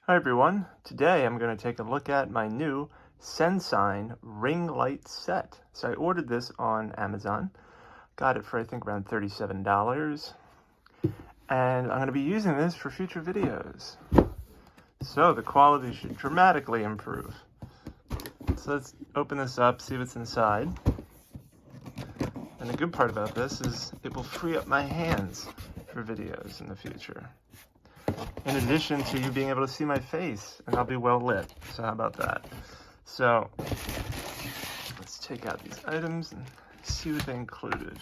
Hi everyone, today I'm going to take a look at my new Sensyne ring light set. So I ordered this on Amazon, got it for I think around $37, and I'm going to be using this for future videos. So the quality should dramatically improve. So let's open this up, see what's inside. And the good part about this is it will free up my hands for videos in the future. In addition to you being able to see my face, and I'll be well lit. So how about that? So let's take out these items and see what they included.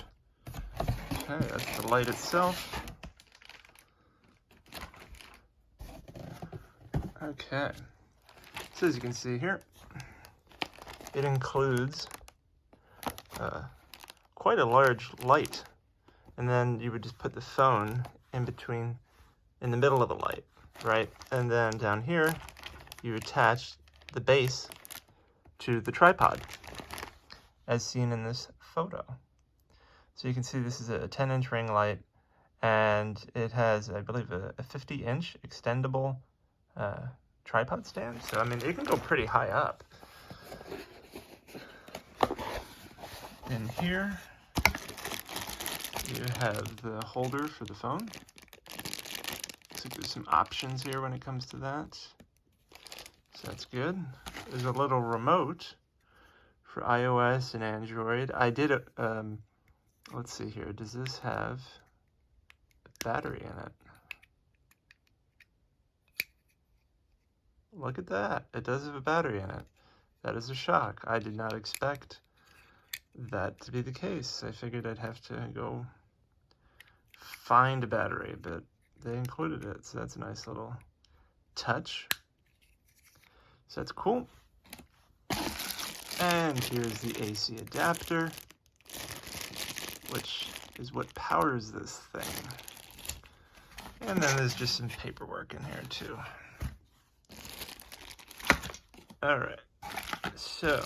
Okay, that's the light itself. Okay, so as you can see here, it includes quite a large light, and then you would just put the phone in the middle of the light, right? And then down here, you attach the base to the tripod, as seen in this photo. So you can see this is a 10-inch ring light, and it has, I believe, a 50-inch extendable tripod stand. So, I mean, it can go pretty high up. In here, you have the holder for the phone. So there's some options here when it comes to that. So that's good. There's a little remote for iOS and Android. I did a, let's see here. Does this have a battery in it? Look at that. It does have a battery in it. That is a shock. I did not expect that to be the case. I figured I'd have to go find a battery, but they included it, so that's a nice little touch. So that's cool. And here's the AC adapter, which is what powers this thing. And then there's just some paperwork in here too. All right, so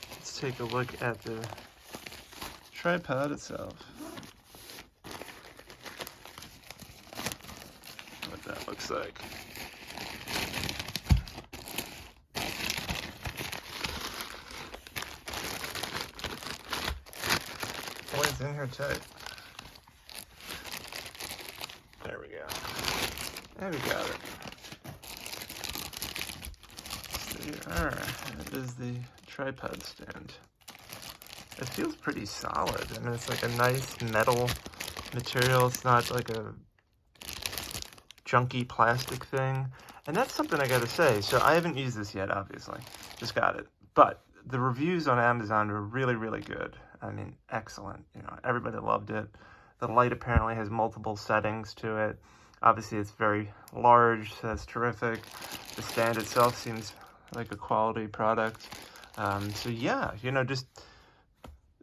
let's take a look at the tripod itself. What that looks like. Boy, it's in here tight. There we go. And we got it. All right, that is the tripod stand. It feels pretty solid. I mean, it's like a nice metal material. It's not like a junky plastic thing. And that's something I gotta say. So I haven't used this yet, obviously. Just got it. But the reviews on Amazon were really, really good. I mean, excellent. You know, everybody loved it. The light apparently has multiple settings to it. Obviously, it's very large, so that's terrific. The stand itself seems like a quality product. So yeah, you know, just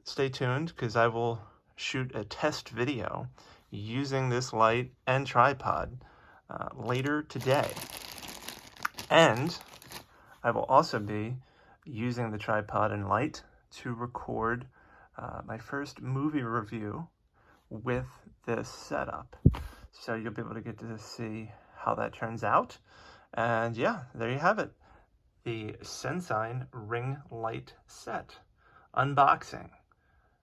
stay tuned because I will shoot a test video using this light and tripod later today. And I will also be using the tripod and light to record my first movie review with this setup. So you'll be able to get to see how that turns out. And yeah, there you have it. The Sensyne ring light set unboxing.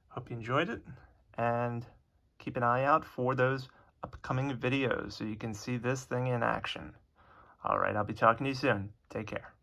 Hope you enjoyed it, and keep an eye out for those upcoming videos so you can see this thing in action. All right, I'll be talking to you soon. Take care.